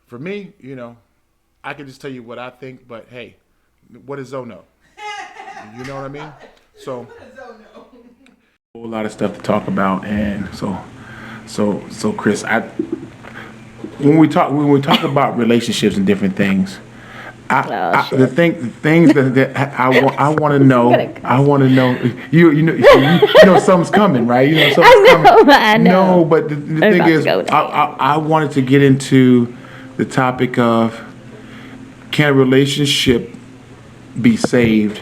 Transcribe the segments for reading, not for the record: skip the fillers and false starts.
For me, I can just tell you what I think, but hey, what does Zoe know? You know what I mean? So, a whole lot of stuff to talk about, and so Chris, when we talk about relationships and different things, the things that I want to know, I want to know, you know something's coming, right? You know something's coming. I know. No, but the thing is, I wanted to get into the topic of, can a relationship be saved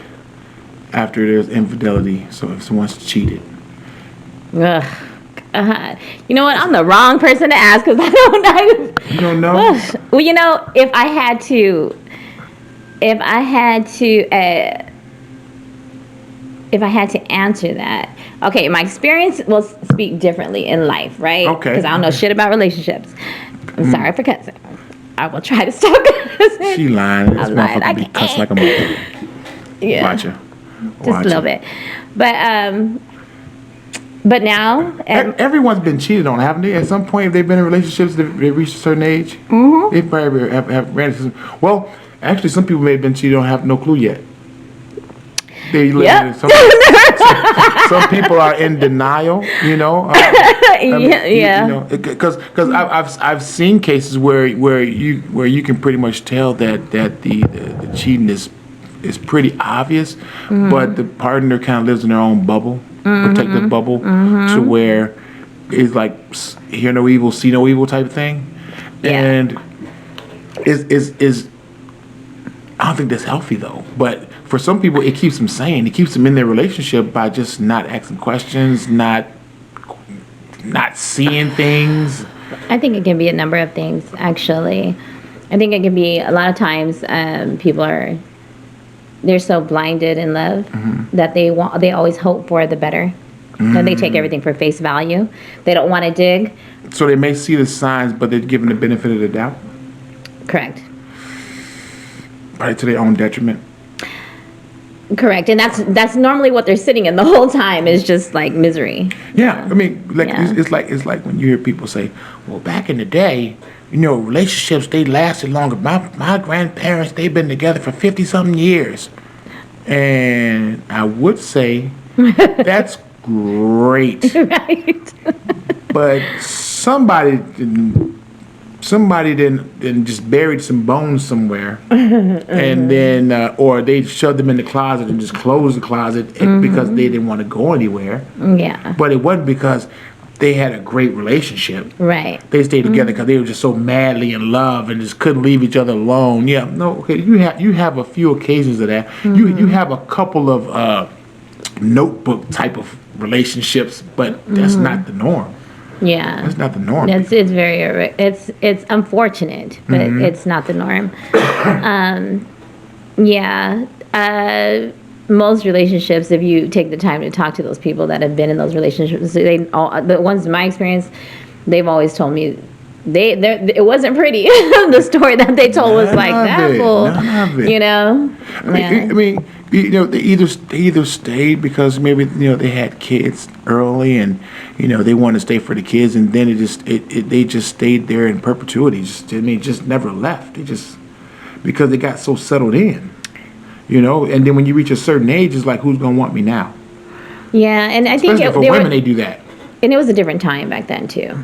after there's infidelity? So if someone's cheated. Ugh, God. You know what? I'm the wrong person to ask because You don't know? Well, if I had to, if I had to answer that, okay, my experience will speak differently in life, right? Okay. Because I don't know shit about relationships. I'm sorry for cussing. I will try to stop cussing. She lying. This motherfucker be cussing like a motherfucker. Yeah. Watch her. Just a little bit. But now... Everyone's been cheated on, haven't they? At some point, if they've been in relationships, they've reached a certain age. Mm-hmm. They probably have ran into some... Well, actually, some people may have been cheated on, have no clue yet. They live some people are in denial, because I've seen cases where you can pretty much tell that the cheating is pretty obvious, but the partner kind of lives in their own bubble, protective bubble, to where it's like hear no evil, see no evil type of thing, and is I don't think that's healthy though, but for some people it keeps them sane. It keeps them in their relationship by just not asking questions, not seeing things. I think it can be a number of things, actually. I think it can be a lot of times people they're so blinded in love that they always hope for the better. And they take everything for face value. They don't want to dig. So they may see the signs, but they're given the benefit of the doubt. Correct. Probably to their own detriment. Correct, and that's normally what they're sitting in the whole time is just like misery. Yeah, I mean, it's like when you hear people say, "Well, back in the day, relationships they lasted longer. My grandparents they've been together for 50-something years," and I would say that's great, Right. but somebody then just buried some bones somewhere, and then or they shoved them in the closet and just closed the closet because they didn't want to go anywhere. Yeah. But it wasn't because they had a great relationship. Right. They stayed together because they were just so madly in love and just couldn't leave each other alone. Yeah. No. Okay. You have a few occasions of that. You have a couple of notebook type of relationships, but that's not the norm. Yeah, that's not the norm. It's it's unfortunate, but it's not the norm. Most relationships, if you take the time to talk to those people that have been in those relationships, the ones in my experience, they've always told me it wasn't pretty. The story that they told was like that. None of it. I mean, they either stayed because maybe they had kids early and they wanted to stay for the kids, and then they just stayed there in perpetuity. Just never left. They just because they got so settled in, And then when you reach a certain age, it's like, who's gonna want me now? Yeah, and I think especially for women, they do that. And it was a different time back then too.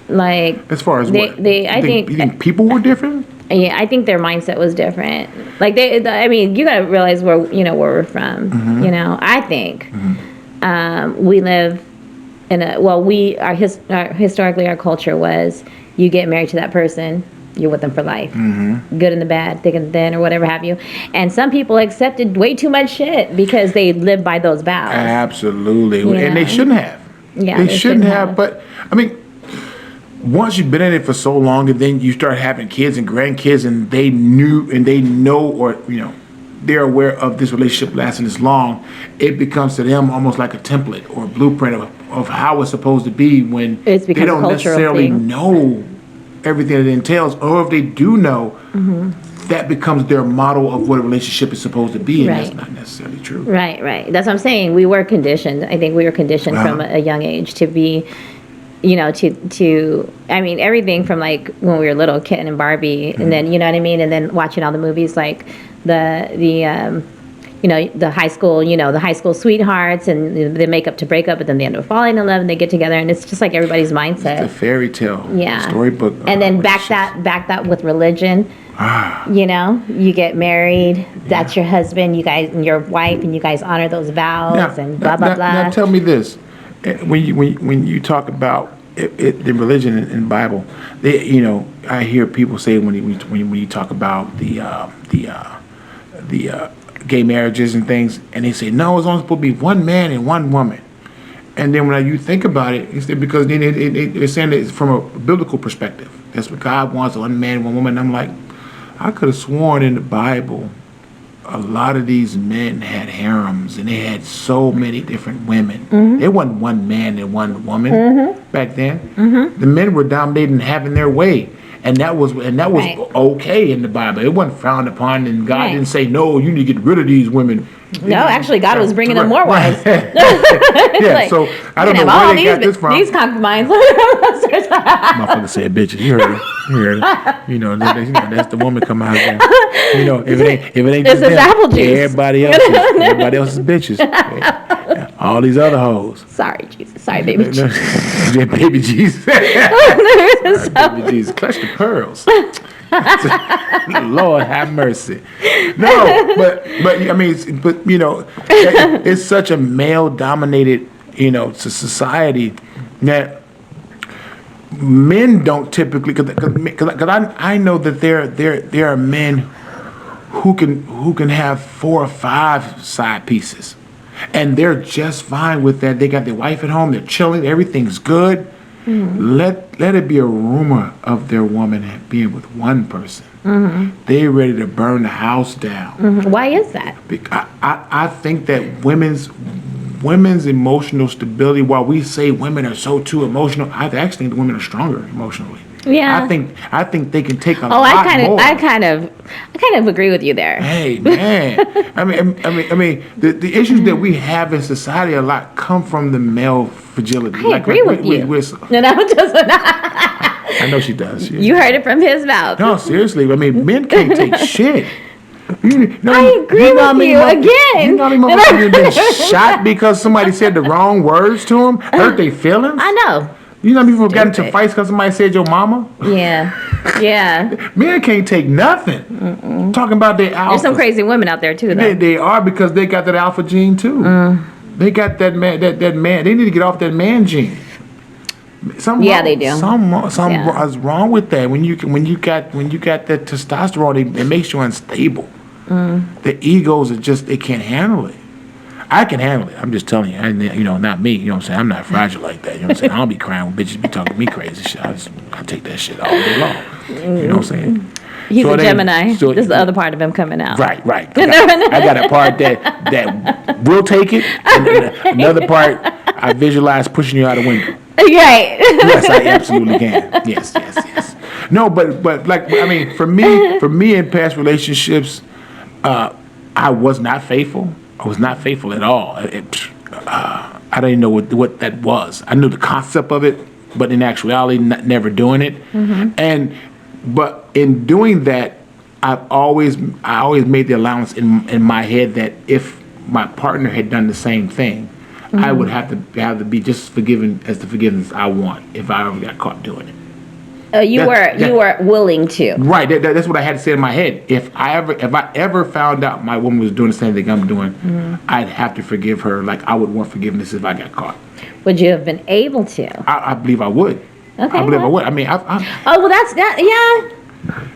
Like as far as you think people were different. Yeah, I think their mindset was different. Like I mean, you gotta realize where we're from. I think we live in historically our culture was you get married to that person, you're with them for life, good and the bad, thick and thin, or whatever have you. And some people accepted way too much shit because they lived by those vows. Absolutely, and they shouldn't have. Yeah, they shouldn't have. But I mean, once you've been in it for so long, and then you start having kids and grandkids, and they know, or they're aware of this relationship lasting this long, it becomes to them almost like a template or a blueprint of how it's supposed to be when they don't necessarily know everything that it entails, or if they do know, that becomes their model of what a relationship is supposed to be, and that's not necessarily true. Right. That's what I'm saying. We were conditioned. I think we were conditioned from a young age to be to I mean, everything from like when we were little, Ken and Barbie, and then, you know what I mean, and then watching all the movies like the the high school sweethearts, and they make up to break up, but then they end up falling in love and they get together, and it's just like everybody's mindset. The fairy tale, yeah, storybook, and then back that with religion. You get married. That's your husband. You guys and your wife, and you guys honor those vows and blah blah blah. Now tell me this: when you talk about the religion and Bible, I hear people say when you talk about the gay marriages and things, and they say no, it's only supposed to be one man and one woman. And then when you think about it, it's because they're saying it's from a biblical perspective. That's what God wants: one man, one woman. And I'm like, I could have sworn in the Bible, a lot of these men had harems and they had so many different women. There wasn't one man and one woman back then. The men were dominating, having their way, and that was Right. okay in the Bible. It wasn't frowned upon, and God didn't say no. You need to get rid of these women. No, actually, God was bringing them more wives. Yeah, Like, so I don't you know can have where they got this from. These concubines. Motherfucker said bitches. You heard it. That's the woman come out there. If it ain't This just is them, apple juice. everybody else is bitches. All these other hoes. Sorry, Jesus. Sorry, baby. Yeah, baby Jesus. Baby Jesus. Clutch the pearls. Lord have mercy. No, but I mean, it's such a male-dominated, society that men don't typically, because I know that there are men who can have 4 or 5 side pieces, and they're just fine with that. They got their wife at home, they're chilling, everything's good. Let it be a rumor of their woman being with one person. They're ready to burn the house down. Why is that? I think that women's emotional stability, while we say women are so too emotional, I actually think women are stronger emotionally. Yeah. I think they can take a Oh, lot more. I kind of agree with you there. Hey man, I mean, the issues that we have in society a lot come from the male fragility. I agree with you. No, doesn't. I know she does. You heard it from his mouth. No, seriously. I mean, men can't take shit. I agree with you again. You know how many motherfuckers have been shot because somebody said the wrong words to them, hurt their feelings? I know. You know how many people got into fights because somebody said your mama? Yeah. Men can't take nothing. Talking about their alpha. There's some crazy women out there too, though. They are, because they got that alpha gene too. They got that man. That man. They need to get off that man gene. They do. Something's wrong with that. When you got that testosterone, it makes you unstable. The egos are just, they can't handle it. I can handle it. I'm just telling you. Not me. You know what I'm saying? I'm not fragile like that. You know what I'm saying? I don't be crying when bitches be talking to me crazy shit. I take that shit all day long. You know what I'm saying? He's a Gemini. This is the other part of him coming out. Right. I got a part that will take it, and another part I visualize pushing you out a window. Right. Yes, I absolutely can. Yes. No, but like, I mean, for me in past relationships, I was not faithful. I was not faithful at all. I didn't even know what that was. I knew the concept of it, but in actuality, never doing it. But in doing that, I always made the allowance in my head that if my partner had done the same thing, I would have to be just forgiven as the forgiveness I want if I ever got caught doing it. You were willing to. Right. That's what I had to say in my head. If I ever found out my woman was doing the same thing I'm doing, I'd have to forgive her like I would want forgiveness if I got caught. Would you have been able to? I believe I would. Okay. I believe I would. I mean,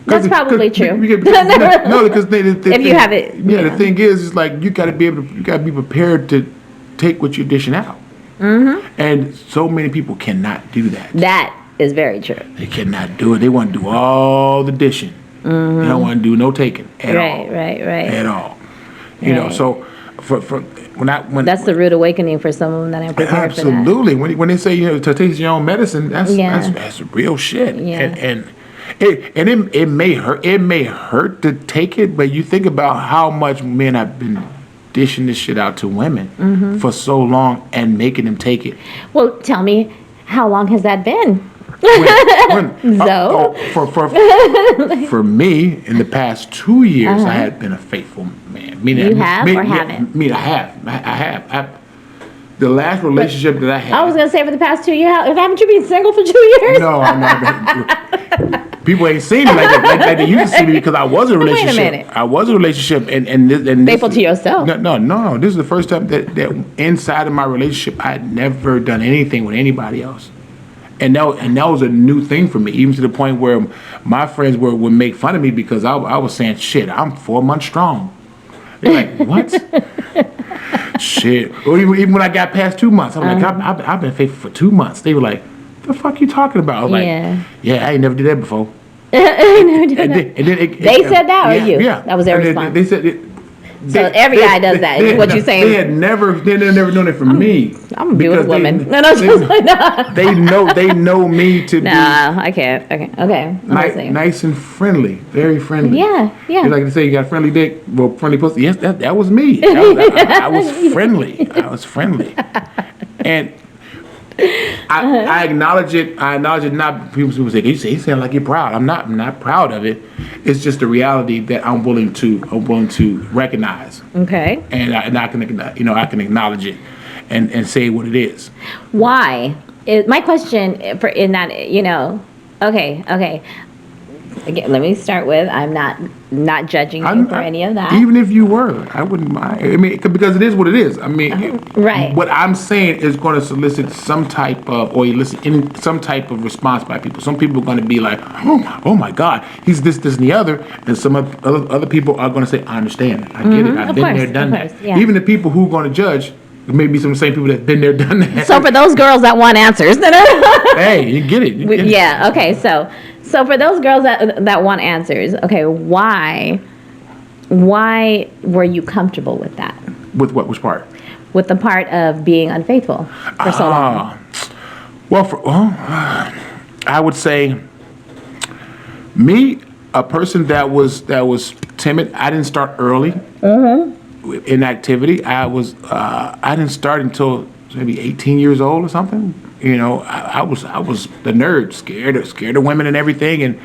that's probably true. No, because if you have it. Yeah, the thing is like you got to be prepared to take what you're dishing out. And so many people cannot do that. That is very true. They cannot do it. They want to do all the dishing. They don't want to do no taking at all. Right. At all. You know, so when that's the rude awakening for some of them that I'm prepared for that. Absolutely. When they say to take your own medicine, that's real shit. Yeah. And it may hurt. It may hurt to take it, but you think about how much men have been dishing this shit out to women for so long and making them take it. Well, tell me, How long has that been? For me, in the past 2 years, I had been a faithful man. You have or haven't? I have. The last relationship that I had. I was gonna say for the past 2 years. Haven't you been single for 2 years? No, I'm not. People ain't seen me like they used to see me because I was in a relationship. Wait a minute. I was in a relationship, and Faithful to yourself. No. This is the first time that inside of my relationship, I had never done anything with anybody else. And that was a new thing for me, even to the point where my friends would make fun of me because I was saying, shit, I'm 4 months strong. They're like, what? Shit. Or even when I got past 2 months, I'm like, I've been faithful for 2 months. They were like, the fuck you talking about? I was like, yeah, I ain't never did that before. They said that or you? Yeah. That was their response. They said it. So every guy does that. Is what you're saying? They had never known it from me. I'm gonna be with a woman. No. They know me to be. No, I can't. Okay. Nice and friendly, very friendly. Yeah. You like to say you got a friendly dick, well, friendly pussy. Yes, that was me. I was friendly. And I acknowledge it. Not people say you sound like you're proud. I'm not proud of it. It's just a reality that I'm willing to recognize. Okay. And I can I can acknowledge it and say what it is. Why? My question for in that okay. Again, let me start with I'm not judging you for any of that. Even if you were, I wouldn't mind. I mean, because it is what it is. I mean, right. What I'm saying is going to solicit some type of, or elicit some type of response by people. Some people are going to be like, oh my God, he's this, and the other. And some other people are going to say, I understand it. I get it. I've been there, done that. Yeah. Even the people who are going to judge, maybe some of the same people that've been there, done that. So for those girls that want answers. Hey, you get it. Yeah, okay. So for those girls that want answers, okay, why were you comfortable with that? With what? Which part? With the part of being unfaithful for so long. Well, I would say me, a person that was timid. I didn't start early in activity. I didn't start until maybe 18 years old or something. I was the nerd, scared of women and everything, and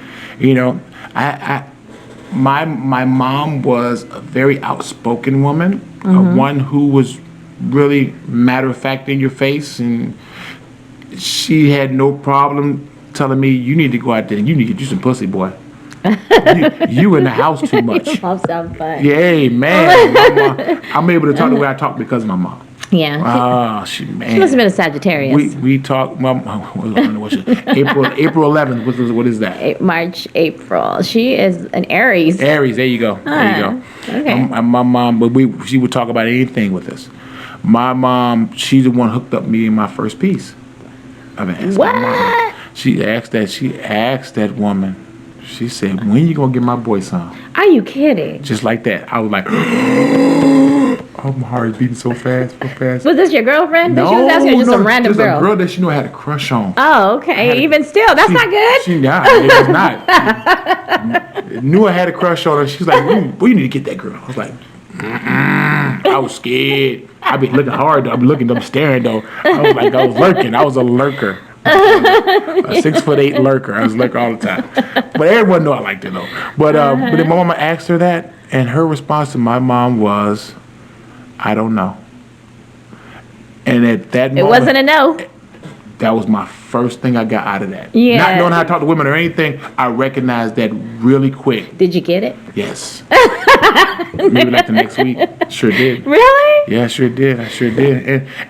my mom was a very outspoken woman, one who was really matter of fact in your face, and she had no problem telling me, you need to go out there and you need to get you some pussy, boy. you in the house too much. Mom sounds fun. Yeah, man. I'm able to talk the way I talk because of my mom. Yeah. She must have been a Sagittarius. We talked. April 11th. What is that? March, April. She is an Aries. Aries. There you go. Okay. My mom, but she would talk about anything with us. My mom, she's the one hooked up me in my first piece. I've been asking what? my mom. She asked that woman. She said, "When you gonna get my boy some?" Are you kidding? Just like that. I was like. Oh, my heart is beating so fast. Was this your girlfriend? No, she was asking just some random girl. Just a girl that she knew I had a crush on. Oh, okay. Even still, that's not good. It was not. Knew I had a crush on her. She was like, "Well, you need to get that girl." I was like, I was scared. I be looking hard. I'm staring though. I was lurking. I was a lurker. A 6'8" lurker. I was a lurker all the time. But everyone knew I liked her though. But then my mama asked her that, and her response to my mom was, I don't know. And at that moment, it wasn't a no. That was my first thing I got out of that. Yeah. Not knowing how to talk to women or anything, I recognized that really quick. Did you get it? Yes. Maybe like the next week. Sure did. Really? Yeah, I sure did.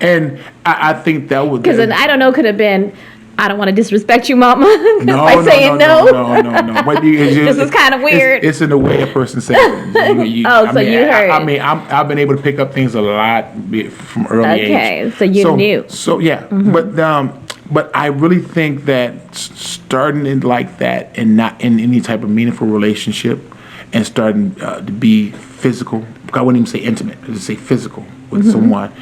And I think that was... Because I don't know, could have been... I don't want to disrespect you, Mama. No. But this is kind of weird. It's in the way a person says it. You heard. I've been able to pick up things a lot from early age. Okay, so you knew. So yeah, but I really think that starting in like that and not in any type of meaningful relationship and starting to be physical, I wouldn't even say intimate, I just say physical with someone,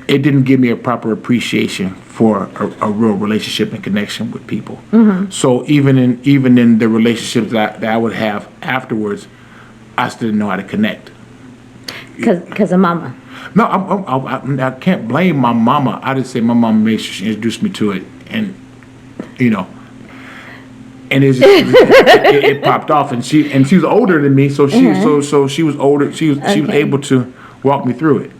it didn't give me a proper appreciation for a real relationship and connection with people. So even in the relationships that I would have afterwards, I still didn't know how to connect. Because of Mama. No, I can't blame my mama. I just say my mama made sure she introduced me to it, and you know. And it popped off, and she was older than me, so she was older. She was able to walk me through it.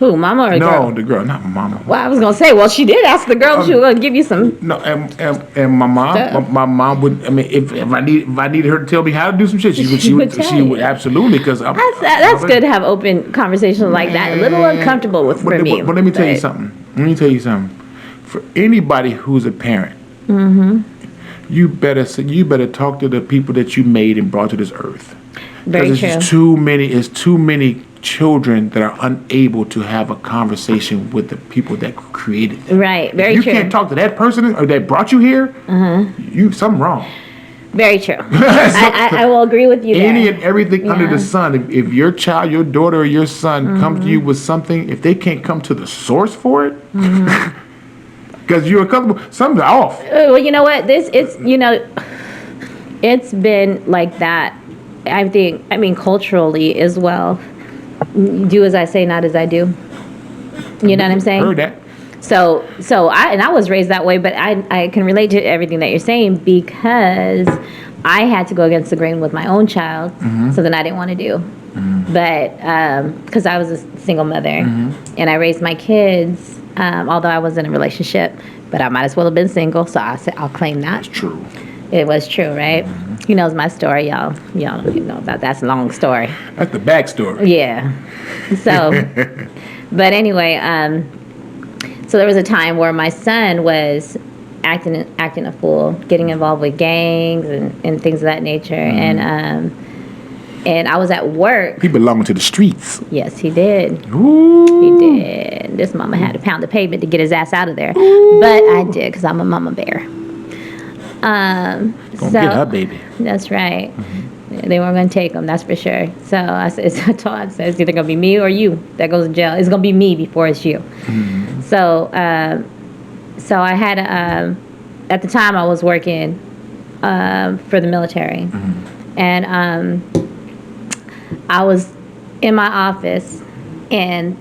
Who, mama or girl? No, the girl, not my mama. Well, I was gonna say, well, she did ask the girl if she was gonna give you some. No, and my mom would. I mean, if I needed her to tell me how to do some shit, she would absolutely, because that's good to have open conversations like that. A little uncomfortable for me. But let me tell you something. For anybody who's a parent, you better talk to the people that you made and brought to this earth. Very true. It's too many children that are unable to have a conversation with the people that created them. Right, very true. true. You can't talk to that person or that brought you here. Something wrong. Very true. I will agree with you there. Any and everything under the sun. If your child, your daughter, or your son comes to you with something, if they can't come to the source for it, because you're comfortable, something's off. Well, you know what? It's been like that. I mean, culturally as well. Do as I say, not as I do. You know what I'm saying? Heard that. So I was raised that way, but I can relate to everything that you're saying because I had to go against the grain with my own child, something I didn't want to do. But because I was a single mother and I raised my kids, although I was in a relationship, but I might as well have been single, so I'll claim that. It's true. It was true, right? He knows my story, y'all. Y'all know about that's a long story. That's the backstory. Yeah. So, but anyway, so there was a time where my son was acting a fool, getting involved with gangs and things of that nature, and I was at work. He belonged to the streets. Yes, he did. Ooh. He did. This mama had to pound the pavement to get his ass out of there, but I did because I'm a mama bear. Gonna get her baby. That's right. They weren't going to take him, that's for sure. So I said, it's either going to be me or you that goes to jail. It's going to be me before it's you. So I had, at the time I was working for the military. And I was in my office, and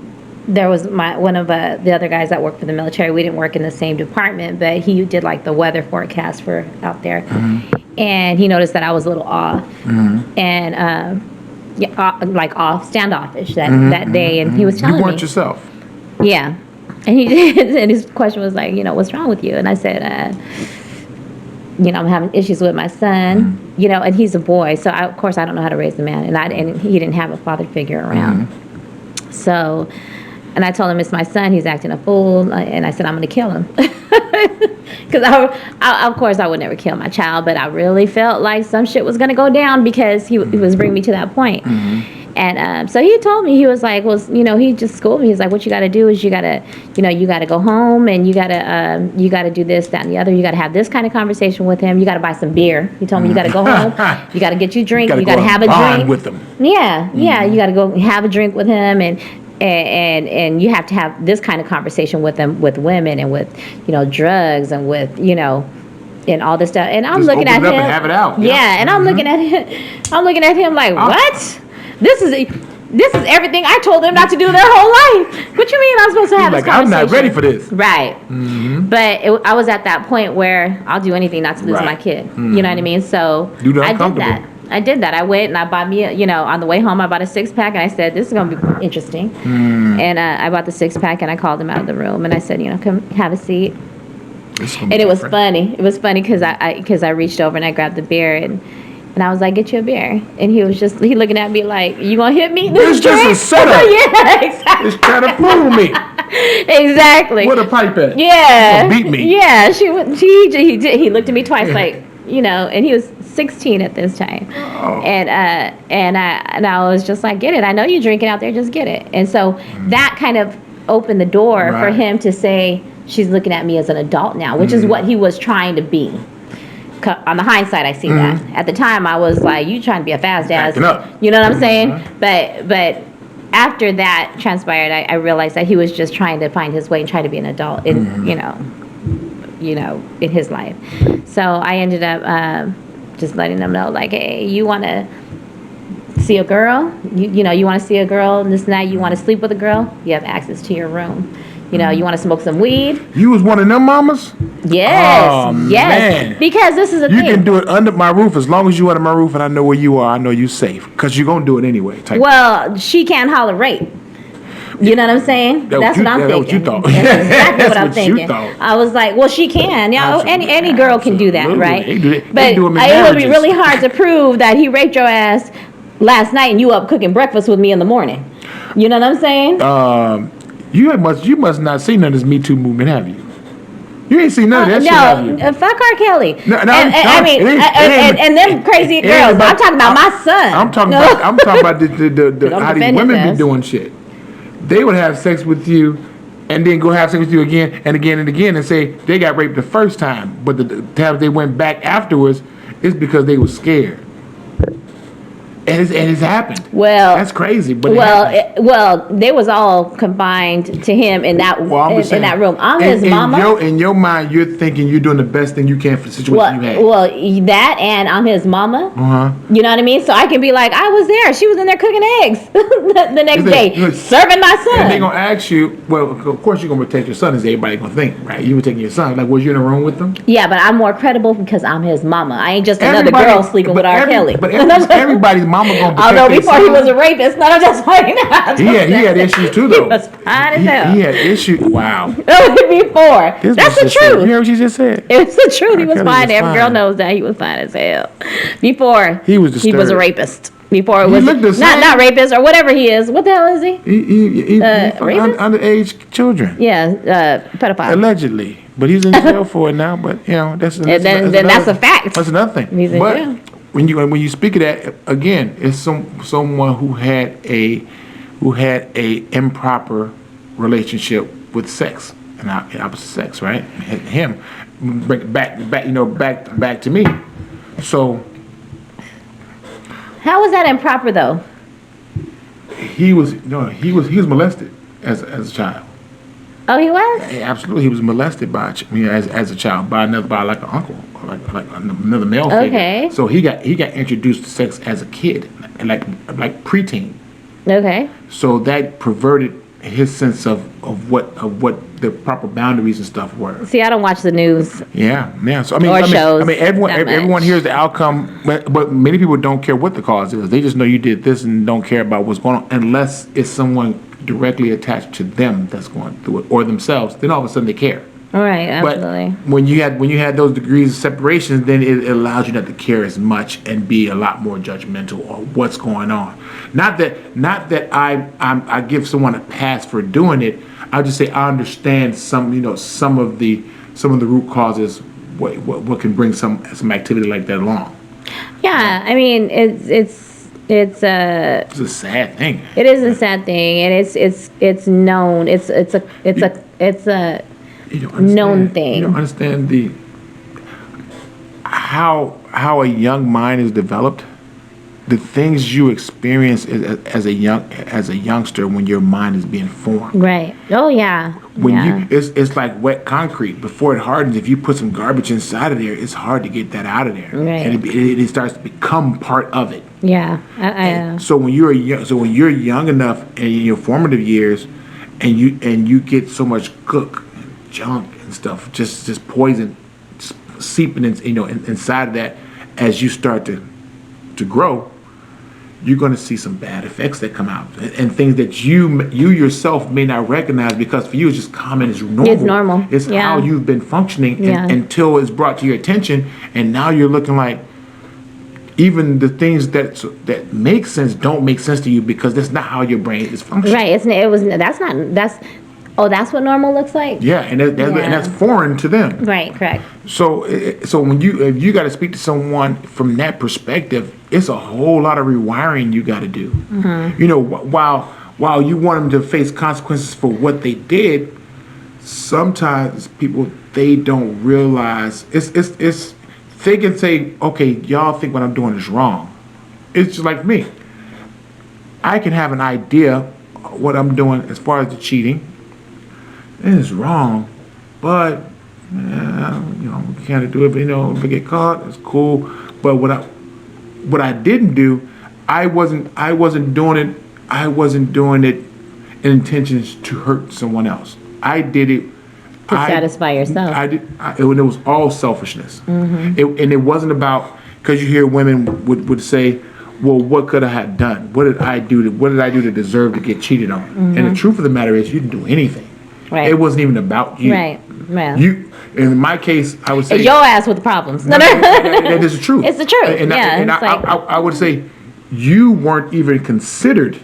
there was one of the other guys that worked for the military. We didn't work in the same department, but he did like the weather forecast for out there. And he noticed that I was a little off, and standoffish that day. And he was telling me, you weren't yourself. Yeah, and he did. And his question was like, what's wrong with you? And I said, I'm having issues with my son. And he's a boy, so of course I don't know how to raise a man, and he didn't have a father figure around. So. And I told him, it's my son, he's acting a fool, and I said, I'm going to kill him. Because, of course, I would never kill my child, but I really felt like some shit was going to go down because he was bringing me to that point. And so he told me, he was like, well, he just schooled me. He's like, what you got to do is you got to go home, and you got to do this, that, and the other. You got to have this kind of conversation with him. You got to buy some beer. He told me, you got to go home. You got to get you a drink. You got to have a drink with him. Yeah. You got to go have a drink with him, and you have to have this kind of conversation with them, with women, and with drugs, and with and all this stuff. And I'm just looking at him and have it out. Yeah, and I'm looking at him. I'm looking at him like, what? This is everything I told them not to do their whole life. What you mean I'm supposed to have this conversation? I'm not ready for this. Right. But I was at that point where I'll do anything not to lose my kid. You know what I mean? So I did that. I went and I bought me, on the way home, I bought a 6-pack, and I said, this is going to be interesting. And I bought the 6-pack, and I called him out of the room, and I said, come have a seat. And it was funny. It was funny because I reached over and I grabbed the beer, and I was like, get you a beer. And he looking at me like, you going to hit me? This is just a setup. Yeah, exactly. It's trying to fool me. Exactly. What a pipe at? Yeah. Beat me. Yeah, he looked at me twice like, and he was 16 at this time. Oh. And I was just like, get it. I know you're drinking out there, just get it. And so that kind of opened the door for him to say, she's looking at me as an adult now, which is what he was trying to be. On the hindsight, I see that. At the time, I was like, you trying to be a fast ass. You know what I'm saying? But after that transpired, I realized that he was just trying to find his way and try to be an adult in, in his life. So I ended up just letting them know, like, hey, you want to see a girl? You want to see a girl and this and that? You want to sleep with a girl? You have access to your room. You want to smoke some weed? You was one of them mamas? Yes, Oh, yes. man. Because this is a You thing. can do it under my roof. As long as you under my roof and I know where you are, I know you safe. Because you're going to do it anyway. Well, she can't holler rape. You know what I'm saying? That's what I'm thinking. That's what you thought. That's exactly what I'm That's what you thinking. thought. I was like, well, she can. Any girl can do that, Absolutely. right? They do it. They But do 'em in it would be marriages. really hard to prove that he raped your ass last night and you up cooking breakfast with me in the morning. You know what I'm saying? You must not see none of this Me Too movement, have you? You ain't seen none of that shit, have you? Fuck R. Kelly. No, and them crazy girls. I'm talking about my son. I'm talking about the how these defend his women ass. be doing shit. They would have sex with you and then go have sex with you again and again and again and say they got raped the first time, but the time they went back afterwards is because they were scared. And it's happened. Well, that's crazy. But they was all confined to him in that in that room. I'm his mama. In your mind, you're thinking you're doing the best thing you can for the situation you had. Well, that and I'm his mama. You know what I mean? So I can be like, I was there. She was in there cooking eggs the next day, serving my son. And they're gonna ask you. Well, of course you're gonna protect your son, as everybody gonna think, right? You were taking your son. Like, was you in a room with them? Yeah, but I'm more credible because I'm his mama. I ain't just another girl sleeping with R. Kelly. But everybody's mama gonna protect although their before son. he was a rapist, no, I'm just like he had issues too, though. He was fine as hell. He had issues. Wow. Before. That's the truth. You hear what she just said? It's the truth. He was Kelly fine. was Every fine. girl knows that he was fine as hell. Before he was a rapist. Before it He was looked the same. not rapist or whatever he is. What the hell is he? He rapist? underage children. Yeah, pedophile. Allegedly, but he's in jail for it now. But that's a fact. That's another thing. He's in jail. When you speak of that again, it's someone who had a improper relationship with sex and opposite sex, right? Him back to me. So how was that improper though? he was molested as a child. Oh, he was? Yeah, absolutely, he was molested by as a child by like an uncle, like another male figure. Okay. So he got introduced to sex as a kid, like preteen. Okay. So that perverted his sense of what the proper boundaries and stuff were. See, I don't watch the news. Yeah. So shows everyone hears the outcome, but many people don't care what the cause is. They just know you did this and don't care about what's going on, unless it's someone directly attached to them that's going through it, or themselves. Then all of a sudden they care. All right, absolutely. But when you had those degrees of separation, then it allows you not to care as much and be a lot more judgmental of what's going on. Not that I give someone a pass for doing it. I'll just say I understand some of the root causes, what can bring some activity like that along. Yeah, I mean it's a sad thing. It is a sad thing, and it's known. It's a known thing. You don't understand how a young mind is developed. The things you experience as a youngster when your mind is being formed. Right. Oh yeah. It's like wet concrete. Before it hardens, if you put some garbage inside of there, it's hard to get that out of there. Right. And it starts to become part of it. Yeah. So when you're young enough in your formative years, and you get so much gook, and junk and stuff, just poison, seeping inside of that, as you start to grow, you're going to see some bad effects that come out, and things that you yourself may not recognize, because for you it's just common, it's normal. It's normal. It's how you've been functioning until it's brought to your attention, and now you're looking like even the things that make sense don't make sense to you, because that's not how your brain is functioning. Right. That's what normal looks like. Yeah, and that's foreign to them. Right. Correct. So if you got to speak to someone from that perspective, it's a whole lot of rewiring you got to do. Mm-hmm. While you want them to face consequences for what they did, sometimes people, they don't realize it's they can say, okay, y'all think what I'm doing is wrong. It's just like me. I can have an idea what I'm doing as far as the cheating. It is wrong, but we can't do it. But if I get caught, it's cool. But what I didn't do, I wasn't doing it in intentions to hurt someone else. I did it To satisfy yourself. It was all selfishness. And it wasn't about, because you hear women would say, well, what could I have done? What did I do to deserve to get cheated on? And the truth of the matter is, you didn't do anything. Right. It wasn't even about you. Right. You, in my case, I would say, it's your ass with the problems. No, that is the truth. It's the truth. And I would say you weren't even considered.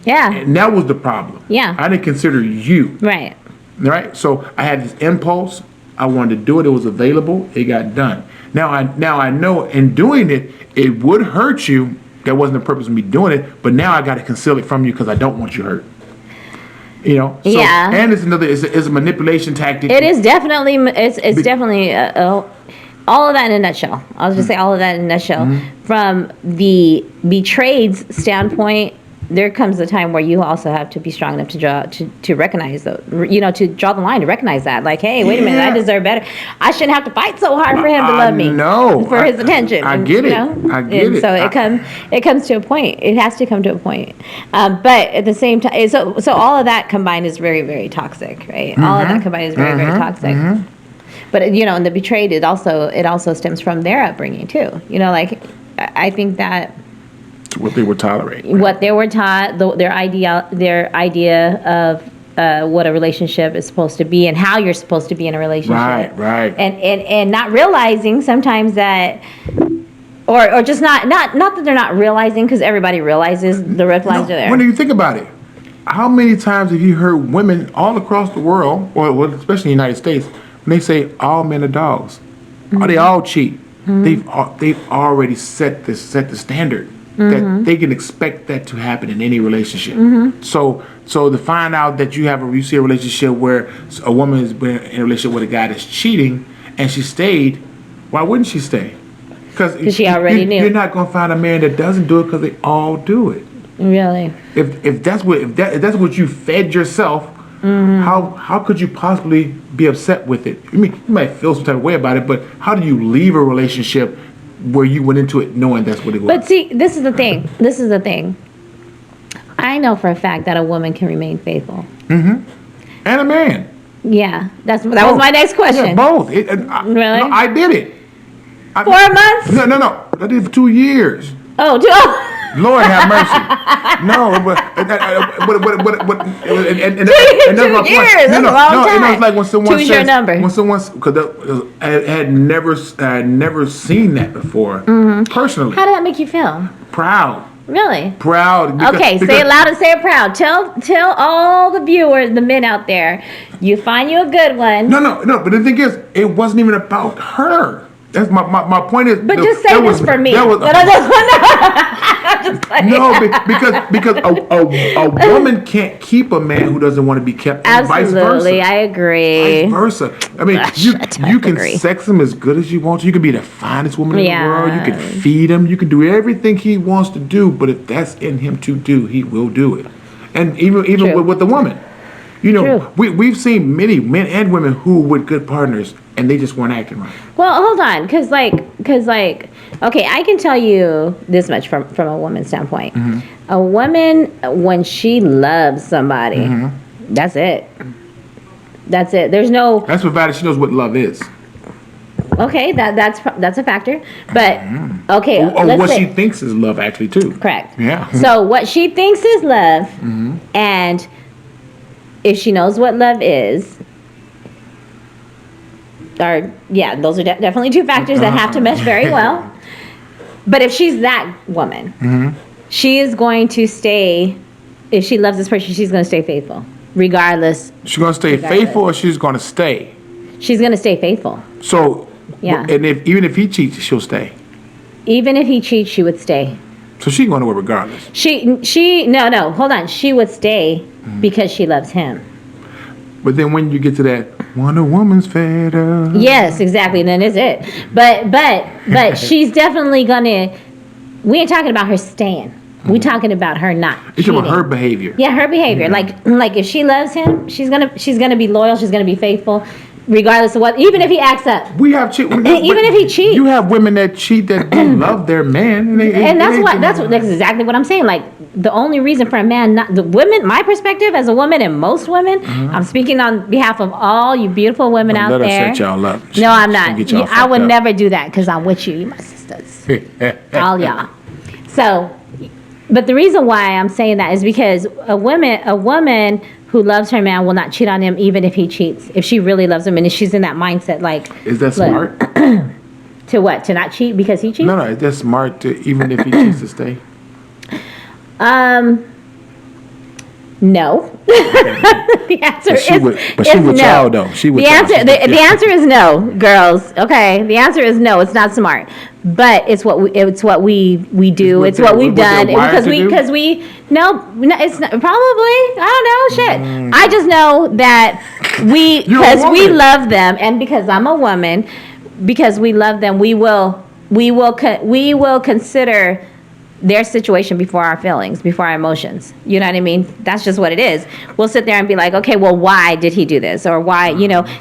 Yeah. And that was the problem. Yeah. I didn't consider you. Right. Right. So I had this impulse. I wanted to do it. It was available. It got done. Now I know in doing it, it would hurt you. That wasn't the purpose of me doing it. But now I got to conceal it from you because I don't want you hurt. You know. So, yeah. And it's a manipulation tactic. It is definitely. It's definitely. All of that in a nutshell. I'll just say all of that in a nutshell. From the betrayed standpoint, there comes a time where you also have to be strong enough to recognize to draw the line, to recognize that, like, hey, wait a minute, I deserve better. I shouldn't have to fight so hard for him to love me. No, for his attention. I get it. I get it. So it comes to a point. It has to come to a point. But at the same time, so all of that combined is very, very toxic, right? All of that combined is very, very toxic. But in the betrayed, it also stems from their upbringing too. Like I think that. What they were tolerating. What they were taught, their idea of what a relationship is supposed to be and how you're supposed to be in a relationship. Right. And not realizing sometimes that, or just not that they're not realizing, because everybody realizes the red flags are there. When you think about it, how many times have you heard women all across the world, or especially in the United States, when they say all men are dogs, or they all cheat? They've already set the standard. That they can expect that to happen in any relationship. So to find out that you see a relationship where a woman has been in a relationship with a guy that's cheating and she stayed, why wouldn't she stay? Because she already knew. You're not going to find a man that doesn't do it because they all do it. Really? If that's what you fed yourself, how could you possibly be upset with it? I mean, you might feel some type of way about it, but how do you leave a relationship where you went into it knowing that's what it was? But see, this is the thing. I know for a fact that a woman can remain faithful. And a man. Yeah, that was my next question. Yeah, both. Really? No, I did it. 4 months? No. I did it for 2 years. Oh, Lord have mercy. No, but and that's my point. Years, that's a long time. It's like when someone Choose says, your number. when someone's, because I had never seen that before personally. How did that make you feel? Proud. Really? Proud. Okay, say it loud and say it proud. Tell all the viewers, the men out there, you find you a good one. No. But the thing is, it wasn't even about her. That's my point is. But just say this for me. No, because a woman can't keep a man who doesn't want to be kept. Absolutely, I agree. Vice versa. I mean, you can sex him as good as you want to. You can be the finest woman in the world. You can feed him. You can do everything he wants to do. But if that's in him to do, he will do it. And even with the woman. We've seen many men and women who were good partners and they just weren't acting right. Well, hold on, because okay, I can tell you this much from a woman's standpoint. A woman, when she loves somebody, that's it. That's it. There's no. That's provided she knows what love is. Okay, that's a factor, but okay. Or what she thinks is love, actually, too. Correct. Yeah. So what she thinks is love, and if she knows what love is, those are definitely two factors that have to mesh very well. But if she's that woman, she is going to stay. If she loves this person, she's going to stay faithful, regardless. She's going to stay faithful, or she's going to stay. She's going to stay faithful. So, and even if he cheats, she'll stay. Even if he cheats, she would stay. So she's going to work regardless. No, hold on. She would stay because she loves him. But then when you get to that, when a woman's fed up. Yes, exactly. Then it's it. But she's definitely gonna. We ain't talking about her staying. We talking about her not. You're talking about her behavior. Yeah, her behavior. Like if she loves him, she's gonna be loyal. She's gonna be faithful. regardless of what, even if he acts up. We have cheat. Even if he cheats. You have women that cheat that do love their man. And that's exactly what I'm saying. Like, the only reason for a man, not the women, my perspective as a woman and most women, I'm speaking on behalf of all you beautiful women out let there. Her set y'all up. No, I'm not. I would up. never do that because I'm with you, my sisters. All y'all. So, but the reason why I'm saying that is because a woman who loves her man will not cheat on him even if he cheats. If she really loves him and if she's in that mindset, like, is that smart? To what? To not cheat because he cheats? No, is that smart to even if he cheats to stay? No. The answer is no. Y'all though. She would. The answer is no, girls. Okay, the answer is no. It's not smart, but it's what we do. It's what we've done because we no, it's not, probably I don't know shit. I just know that because we love them and because I'm a woman, because we love them, we will consider their situation before our feelings, before our emotions. You know what I mean? That's just what it is. We'll sit there and be like, okay, well, why did he do this? Or why,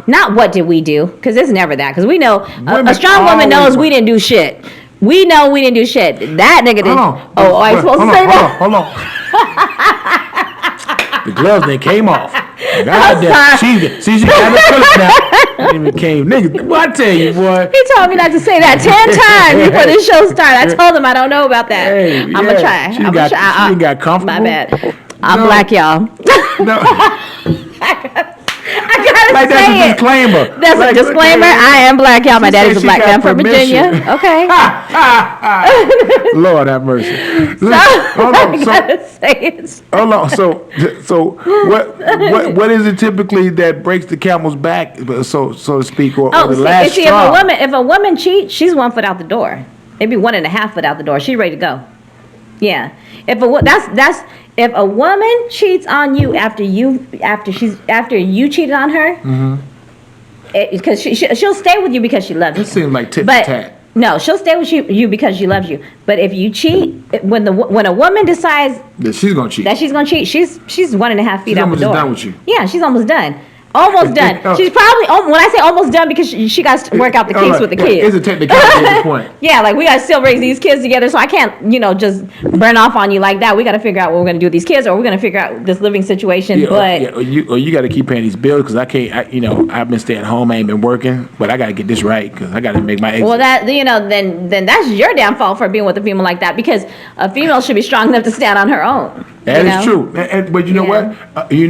not what did we do? Because it's never that. Because we know, a strong woman knows we didn't do shit. We know we didn't do shit. That nigga did. Oh, are you supposed to say that? Hold on. The gloves, they came off. God damn. She got the Phillips now. Even came, nigga. Well, I tell you, boy. He told me not to say that 10 times before the show started. I told him I don't know about that. Hey, I'm gonna try. She got comfortable. My bad. I'm black, y'all. No. I gotta like say that's it. A disclaimer. That's a disclaimer. I am black, y'all. My daddy's a black man from Virginia. Okay. Lord have mercy. Hold on. So what is it typically that breaks the camel's back, so to speak, or the last straw? If a woman cheats, she's 1 foot out the door. Maybe 1.5 foot out the door. She's ready to go. Yeah. If a woman cheats on you after you cheated on her, because she'll stay with you because she loves you. It seems like tit for tat. No, she'll stay with you because she loves you. But if you cheat, when a woman decides that she's gonna cheat, she's 1.5 feet out the door. She's almost done with you. Yeah, she's almost done. Almost done. She's probably, when I say almost done, because she got to work out the kinks with the kids. It's a technicality at this point. Yeah, like we got to still raise these kids together, so I can't, just burn off on you like that. We got to figure out what we're going to do with these kids, or we're going to figure out this living situation. Or you got to keep paying these bills, because I can't, I've been staying home, I ain't been working, but I got to get this right, because I got to make my exit. Well, then that's your damn fault for being with a female like that, because a female should be strong enough to stand on her own. That is true, but you know